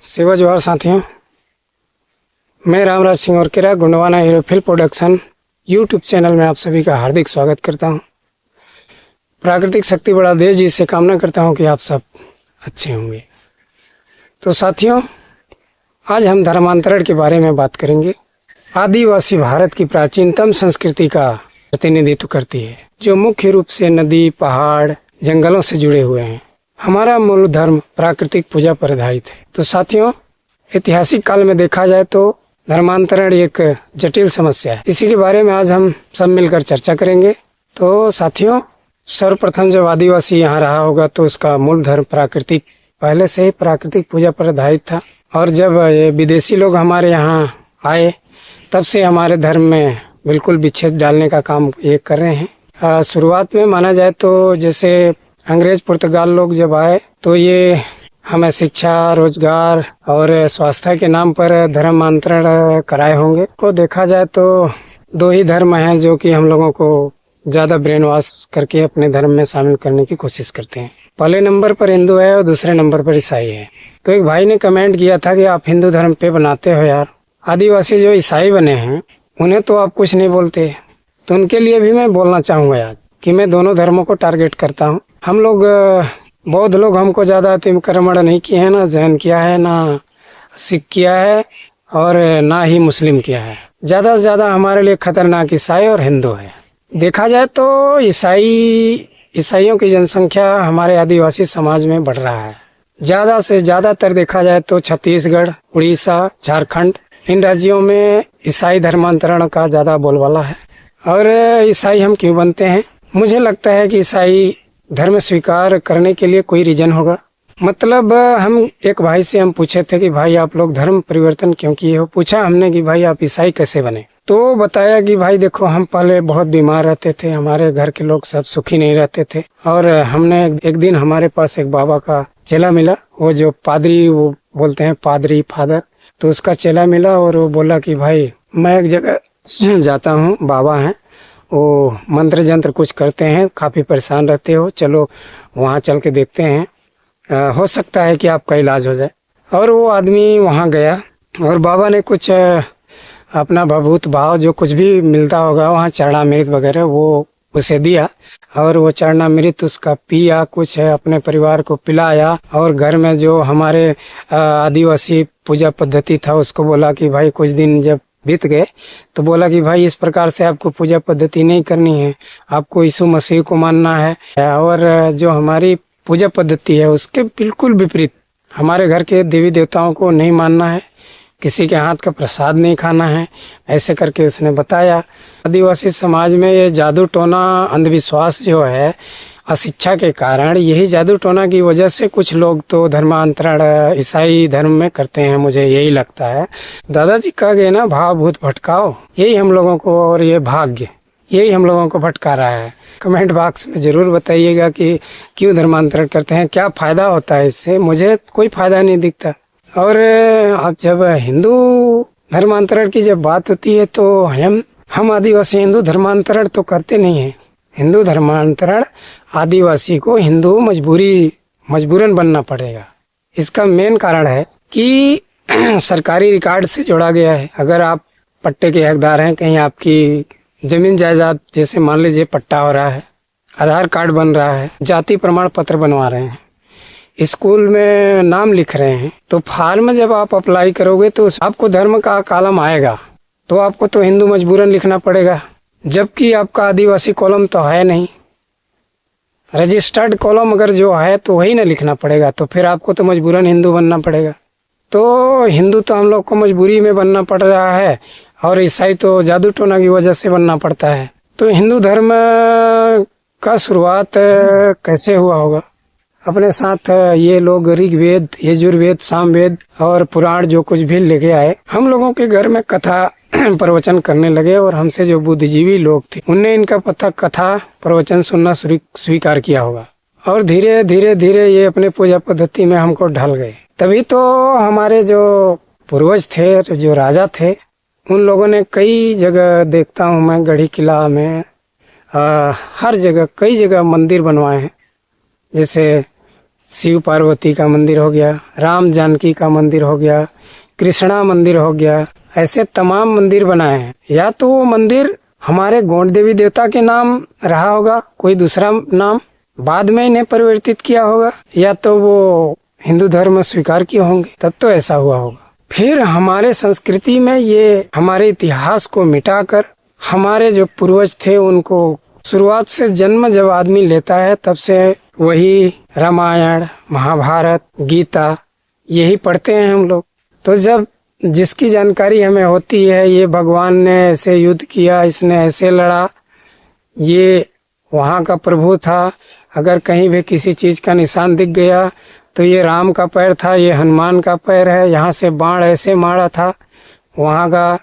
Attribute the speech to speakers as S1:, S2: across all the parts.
S1: सेवा जोहार साथियों, मैं रामराज सिंह और किरा Gondwana hero film production YouTube channel में आप सभी का हार्दिक स्वागत करता हूं। प्राकृतिक शक्ति बड़ा देश जी से कामना करता हूं कि आप सब अच्छे होंगे। तो साथियों, आज हम धर्मांतरण के बारे में बात करेंगे। आदिवासी भारत की प्राचीनतम संस्कृति का प्रतिनिधित्व करती है, जो मुख्य रूप से नदी, पहाड़, जंगलों से जुड़े हुए हैं। हमारा मूल धर्म प्राकृतिक पूजा पर आधारित है। तो साथियों, ऐतिहासिक काल में देखा जाए तो धर्मांतरण एक जटिल समस्या है। इसी के बारे में आज हम सब मिलकर चर्चा करेंगे। तो साथियों, सर्वप्रथम जब आदिवासी यहाँ रहा होगा तो उसका मूल धर्म पहले से ही प्राकृतिक पूजा पर आधारित था। और जब ये विदेशी लोग हमारे यहाँ आए तब से हमारे धर्म में बिल्कुल विच्छेद डालने का काम ये कर रहे हैं। शुरुआत में माना जाए तो जैसे अंग्रेज पुर्तगाल लोग जब आए तो ये हमें शिक्षा, रोजगार और स्वास्थ्य के नाम पर धर्मांतरण कराए होंगे। को देखा जाए तो दो ही धर्म हैं जो कि हम लोगों को ज्यादा ब्रेन वॉश करके अपने धर्म में शामिल करने की कोशिश करते हैं। पहले नंबर पर हिंदू है और दूसरे नंबर पर ईसाई है। तो एक भाई ने कमेंट किया था कि आप हिंदू धर्म पे बनाते हो यार, आदिवासी जो ईसाई बने हैं उन्हें तो आप कुछ नहीं बोलते। तो उनके लिए भी मैं बोलना चाहूंगा यार कि मैं दोनों धर्मों को टारगेट करता हूँ। हम लोग बौद्ध लोग हमको ज्यादा अतिक्रमण नहीं किए हैं, ना जैन किया है, ना सिख किया है और ना ही मुस्लिम किया है। ज्यादा से ज्यादा हमारे लिए खतरनाक ईसाई और हिंदू है। देखा जाए तो ईसाइयों की जनसंख्या हमारे आदिवासी समाज में बढ़ रहा है। ज्यादा से ज्यादातर देखा जाए तो छत्तीसगढ़, उड़ीसा, झारखंड, इन राज्यों में ईसाई धर्मांतरण का ज्यादा बोलबाला है। और ईसाई हम क्यों बनते हैं? मुझे लगता है कि ईसाई धर्म स्वीकार करने के लिए कोई रीजन होगा। मतलब हम एक भाई से हम पूछे थे कि भाई आप लोग धर्म परिवर्तन क्यों किए हो। पूछा हमने कि भाई आप ईसाई कैसे बने। तो बताया कि भाई देखो, हम पहले बहुत बीमार रहते थे, हमारे घर के लोग सब सुखी नहीं रहते थे। और हमने एक दिन हमारे पास एक बाबा का चेला मिला, वो जो पादरी, वो बोलते हैं पादरी फादर। तो उसका चेला मिला और वो बोला कि भाई मैं एक जगह जाता हूँ, बाबा हैं, वो मंत्र जंत्र कुछ करते हैं, काफी परेशान रहते हो, चलो वहाँ चल के देखते हैं, हो सकता है कि आपका इलाज हो जाए। और वो आदमी वहाँ गया और बाबा ने कुछ अपना भभूत भाव जो कुछ भी मिलता होगा वहाँ, चरणामृत वगैरह, वो उसे दिया। और वो चरणामृत उसका पिया, कुछ अपने परिवार को पिलाया। और घर में जो हमारे आदिवासी पूजा पद्धति था उसको बोला कि भाई कुछ दिन जब बीत गए तो बोला कि भाई इस प्रकार से आपको पूजा पद्धति नहीं करनी है, आपको यीशु मसीह को मानना है। और जो हमारी पूजा पद्धति है उसके बिल्कुल विपरीत हमारे घर के देवी देवताओं को नहीं मानना है, किसी के हाथ का प्रसाद नहीं खाना है, ऐसे करके उसने बताया। आदिवासी समाज में ये जादू टोना अंधविश्वास जो है, अशिक्षा के कारण, यही जादू टोना की वजह से कुछ लोग तो धर्मांतरण ईसाई धर्म में करते हैं, मुझे यही लगता है। दादाजी कह गए ना, भाव भूत भटकाओ, यही हम लोगों को, और ये भाग्य यही हम लोगों को भटका रहा है। कमेंट बॉक्स में जरूर बताइएगा कि क्यों धर्मांतरण करते हैं, क्या फायदा होता है इससे। मुझे कोई फायदा नहीं दिखता। और जब हिंदू धर्मांतरण की जब बात होती है तो हम आदिवासी हिंदू धर्मांतरण तो करते नहीं है। हिंदू धर्मांतरण आदिवासी को हिंदू मजबूरन बनना पड़ेगा। इसका मेन कारण है कि सरकारी रिकॉर्ड से जोड़ा गया है। अगर आप पट्टे के हकदार हैं, कहीं आपकी जमीन जायदाद, जैसे मान लीजिए पट्टा हो रहा है, आधार कार्ड बन रहा है, जाति प्रमाण पत्र बनवा रहे हैं, स्कूल में नाम लिख रहे हैं, तो फॉर्म में जब आप अप्लाई करोगे तो आपको धर्म का कॉलम आएगा, तो आपको तो हिंदू मजबूरन लिखना पड़ेगा। जबकि आपका आदिवासी कॉलम तो है नहीं, रजिस्टर्ड कॉलम अगर जो है तो वही ना लिखना पड़ेगा, तो फिर आपको तो मजबूरन हिंदू बनना पड़ेगा। तो हिंदू तो हम लोग को मजबूरी में बनना पड़ रहा है, और ईसाई तो जादू टोना की वजह से बनना पड़ता है। तो हिंदू धर्म का शुरुआत कैसे हुआ होगा? अपने साथ ये लोग ऋग्वेद, यजुर्वेद, सामवेद और पुराण जो कुछ भी लेके आए, हम लोगों के घर में कथा प्रवचन करने लगे। और हमसे जो बुद्धिजीवी लोग थे उनने इनका कथा प्रवचन सुनना स्वीकार किया होगा, और धीरे धीरे धीरे ये अपने पूजा पद्धति में हमको ढल गए। तभी तो हमारे जो पूर्वज थे, जो राजा थे, उन लोगों ने कई जगह देखता हूँ मैं, गढ़ी किला में, हर जगह कई जगह मंदिर बनवाए हैं। जैसे शिव पार्वती का मंदिर हो गया, राम जानकी का मंदिर हो गया, कृष्णा मंदिर हो गया, ऐसे तमाम मंदिर बनाए हैं। या तो वो मंदिर हमारे गौड़ देवी देवता के नाम रहा होगा, कोई दूसरा नाम बाद में इन्हें परिवर्तित किया होगा, या तो वो हिंदू धर्म स्वीकार किए होंगे, तब तो ऐसा हुआ होगा। फिर हमारे संस्कृति में ये हमारे इतिहास को मिटाकर हमारे जो पूर्वज थे उनको शुरुआत से जन्म जब आदमी लेता है तब से वही रामायण, महाभारत, गीता यही पढ़ते हैं हम लोग। तो जब जिसकी जानकारी हमें होती है, ये भगवान ने ऐसे युद्ध किया, इसने ऐसे लड़ा, ये वहाँ का प्रभु था, अगर कहीं भी किसी चीज का निशान दिख गया तो ये राम का पैर था, ये हनुमान का पैर है, यहाँ से बाण ऐसे मारा था, वहाँ का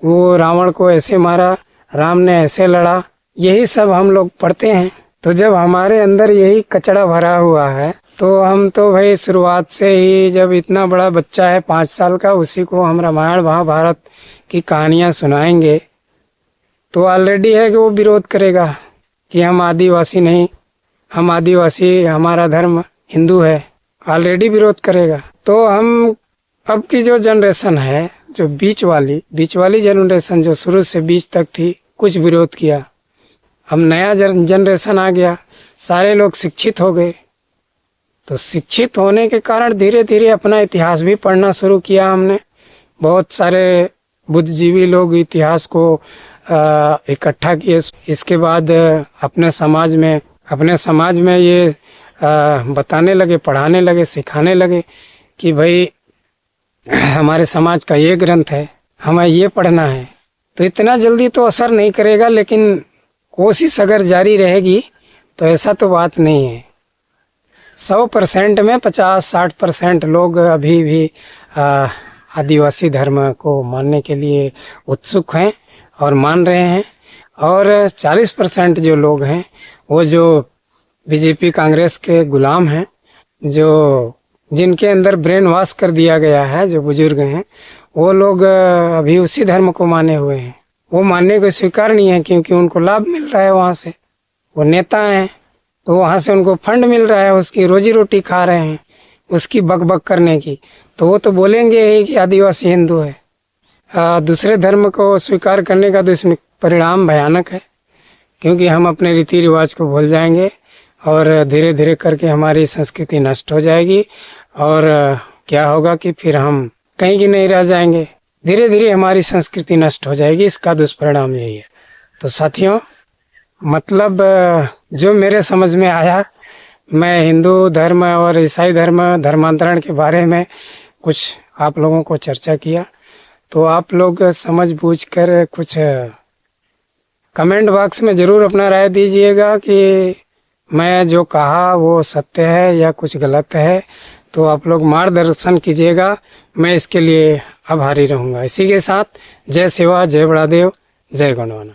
S1: वो रावण को ऐसे मारा, राम ने ऐसे लड़ा, यही सब हम लोग पढ़ते हैं। तो जब हमारे अंदर यही कचरा भरा हुआ है तो हम तो भाई शुरुआत से ही, जब इतना बड़ा बच्चा है 5 साल का, उसी को हम रामायण महाभारत की कहानियां सुनाएंगे तो ऑलरेडी है कि वो विरोध करेगा कि हम आदिवासी नहीं, हम आदिवासी, हमारा धर्म हिंदू है, ऑलरेडी विरोध करेगा। तो हम अब की जो जनरेशन है, जो बीच वाली जनरेशन जो शुरू से बीच तक थी, कुछ विरोध किया। हम नया जनरेशन आ गया, सारे लोग शिक्षित हो गए, तो शिक्षित होने के कारण धीरे धीरे अपना इतिहास भी पढ़ना शुरू किया हमने। बहुत सारे बुद्धिजीवी लोग इतिहास को इकट्ठा किए, इसके बाद अपने समाज में ये बताने लगे, पढ़ाने लगे, सिखाने लगे कि भाई हमारे समाज का ये ग्रंथ है, हमें ये पढ़ना है। तो इतना जल्दी तो असर नहीं करेगा, लेकिन कोशिश अगर जारी रहेगी तो ऐसा तो बात नहीं है। 100% में 50-60% लोग अभी भी आदिवासी धर्म को मानने के लिए उत्सुक हैं और मान रहे हैं, और 40% जो लोग हैं वो जो बीजेपी कांग्रेस के गुलाम हैं, जो जिनके अंदर ब्रेन वॉश कर दिया गया है, जो बुजुर्ग हैं, वो लोग अभी उसी धर्म को माने हुए हैं। वो मानने को स्वीकार नहीं है, क्योंकि उनको लाभ मिल रहा है वहाँ से, वो नेता हैं तो वहाँ से उनको फंड मिल रहा है, उसकी रोजी रोटी खा रहे हैं, उसकी बकबक करने की। तो वो तो बोलेंगे ही कि आदिवासी हिंदू है। दूसरे धर्म को स्वीकार करने का तो इसमें परिणाम भयानक है, क्योंकि हम अपने रीति रिवाज को भूल जाएंगे और धीरे धीरे करके हमारी संस्कृति नष्ट हो जाएगी, और क्या होगा कि फिर हम कहीं की नहीं रह जाएंगे, धीरे धीरे हमारी संस्कृति नष्ट हो जाएगी। इसका दुष्परिणाम यही है। तो साथियों, मतलब जो मेरे समझ में आया, मैं हिंदू धर्म और ईसाई धर्मांतरण के बारे में कुछ आप लोगों को चर्चा किया। तो आप लोग समझ बूझ कर कुछ कमेंट बॉक्स में ज़रूर अपना राय दीजिएगा कि मैं जो कहा वो सत्य है या कुछ गलत है। तो आप लोग मार्गदर्शन कीजिएगा, मैं इसके लिए आभारी रहूँगा। इसी के साथ जय सेवा, जय बड़ादेव, जय गौंडवाना।